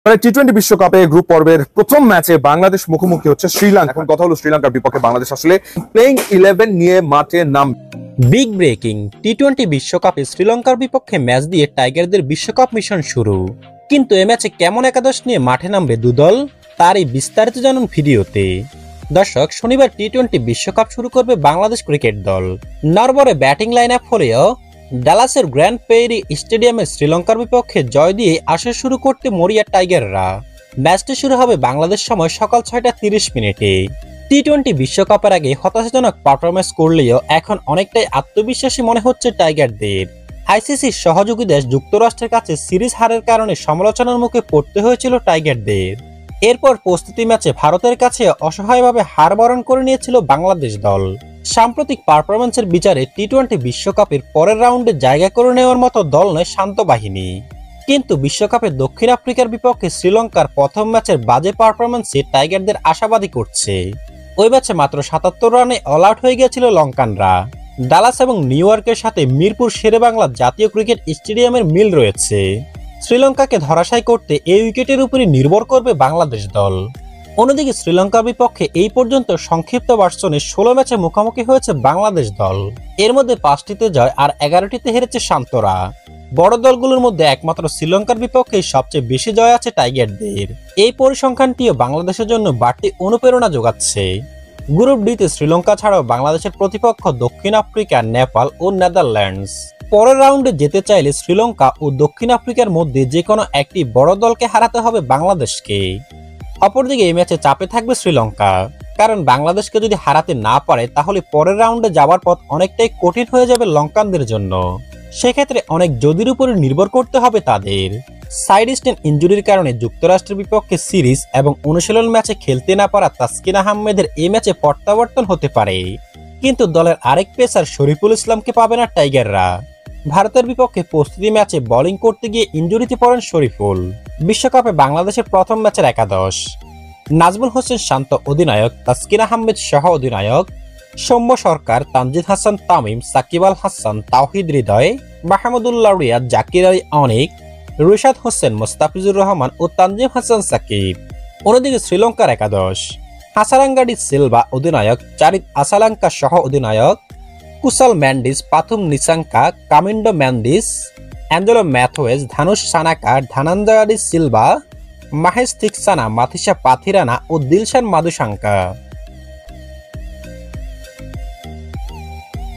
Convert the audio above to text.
টি-20 বিশ্বকাপে গ্রুপ পর্বের প্রথম ম্যাচে বাংলাদেশ মুখোমুখি হচ্ছে শ্রীলঙ্কা। এখন কথা হলো শ্রীলঙ্কার বিপক্ষে বাংলাদেশ আসলে প্লেইং 11 নিয়ে মাঠে নাম। বিগ ব্রেকিং, টি-20 বিশ্বকাপে শ্রীলঙ্কার বিপক্ষে ম্যাচ দিয়ে টাইগারদের বিশ্বকাপ মিশন শুরু। কিন্তু এ ম্যাচে কেমন একাদশ নিয়ে মাঠে নামবে দুদল, তারই বিস্তারিত জানুন ভিডিওতে। দর্শক, শনিবার টি-20 বিশ্বকাপ শুরু করবে বাংলাদেশ ক্রিকেট দল। নরবরে ব্যাটিং লাইন আপ হলেও ডালাসের গ্র্যান্ড পেইরি স্টেডিয়ামে শ্রীলঙ্কার বিপক্ষে জয় দিয়ে আসর শুরু করতে মরিয়া টাইগাররা। ম্যাচটি শুরু হবে বাংলাদেশ সময় সকাল 6টা 30 মিনিটে। টি-20 বিশ্বকাপের আগে হতাশাজনক পারফরমেন্স করলেও এখন অনেকটাই আত্মবিশ্বাসী মনে হচ্ছে টাইগারদের। আইসিসির সহযোগী দেশ যুক্তরাষ্ট্রের কাছে সিরিজ হারের কারণে সমালোচনার মুখে পড়তে হয়েছিল টাইগারদের। এরপর প্রস্তুতি ম্যাচে ভারতের কাছে অসহায়ভাবে হার বরণ করে নিয়েছিল বাংলাদেশ দল। সাম্প্রতিক পারফরমেন্সের বিচারে টি-20 বিশ্বকাপের পরের রাউন্ডে জায়গা করে নেওয়ার মতো দল নয় শান্ত বাহিনী। কিন্তু বিশ্বকাপে দক্ষিণ আফ্রিকার বিপক্ষে শ্রীলঙ্কার প্রথম ম্যাচের বাজে পারফরমেন্সে টাইগারদের আশাবাদী করছে। ওই ম্যাচে মাত্র 77 রানে অল আউট হয়ে গিয়েছিল লঙ্কানরা। ডালাস এবং নিউ ইয়র্কের সাথে মিরপুর শেরেবাংলা জাতীয় ক্রিকেট স্টেডিয়ামের মিল রয়েছে। শ্রীলঙ্কাকে ধরাশায়ী করতে এই উইকেটের উপরই নির্ভর করবে বাংলাদেশ দল। অন্যদিকে শ্রীলঙ্কার বিপক্ষে এই পর্যন্ত সংক্ষিপ্ত ভার্সনে 16 ম্যাচে মুখোমুখি হয়েছে বাংলাদেশ দল। এর মধ্যে 5টিতে জয় আর 11টিতে হেরেছে শান্তরা। বড় দলগুলোর মধ্যে একমাত্র শ্রীলঙ্কার বিপক্ষে সবচেয়ে বেশি জয় আছে টাইগারদের। এই পরিসংখ্যানটিও বাংলাদেশের জন্য বাড়তি অনুপ্রেরণা যোগাচ্ছে। গ্রুপ ডিতে শ্রীলঙ্কা ছাড়াও বাংলাদেশের প্রতিপক্ষ দক্ষিণ আফ্রিকা, নেপাল ও নেদারল্যান্ডস। পরের রাউন্ডে যেতে চাইলে শ্রীলঙ্কা ও দক্ষিণ আফ্রিকার মধ্যে যে কোনো একটি বড় দলকে হারাতে হবে বাংলাদেশকে। অপরদিকে এই ম্যাচে চাপে থাকবে শ্রীলঙ্কা, কারণ বাংলাদেশকে যদি হারাতে না পারে তাহলে পরের রাউন্ডে যাওয়ার পথ অনেকটাই কঠিন হয়ে যাবে লঙ্কানদের জন্য। সেক্ষেত্রে অনেক যদির উপরে নির্ভর করতে হবে তাদের। সাইড স্টেন ইনজুরির কারণে যুক্তরাষ্ট্রের বিপক্ষে সিরিজ এবং অনুশীলন ম্যাচে খেলতে না পারা তাসকিন আহমেদের এই ম্যাচে প্রত্যাবর্তন হতে পারে। কিন্তু দলের আরেক পেসার শরীফুল ইসলামকে পাবে না টাইগাররা। ভারতের বিপক্ষে প্রস্তুতি ম্যাচে বোলিং করতে গিয়ে ইনজুরিতে পড়েন শরীফুল। বিশ্বকাপে বাংলাদেশের প্রথম ম্যাচের একাদশ: নাজমুল হোসেন শান্ত অধিনায়ক, তাসকিন আহমেদ সহ অধিনায়ক, সৌম্য সরকার, তানজিদ হাসান তামিম, সাকিব আল হাসান, তাওহিদ হৃদয়, মাহমুদুল্লাহ রিয়াদ, জাকির আলী অনিক, রিশাদ হোসেন, মোস্তাফিজুর রহমান ও তানজিম হাসান সাকিব। অন্যদিকে শ্রীলঙ্কার একাদশ: হাসারাঙ্গাডি সিলভা অধিনায়ক, চারিত আসালাঙ্কা সহ অধিনায়ক, কুশাল ম্যান্ডিস, পাথুম নিসাঙ্কা, কামিন্ডো ম্যান্ডিস, অ্যাঞ্জেলো ম্যাথোয়েজ, ধানুষ সানাকা, ধানাঞ্জয়াডি সিলভা, মাহেশ থিকসানা, মাথিসা পাথিরানা ও দিলশান মাদুসাঙ্কা।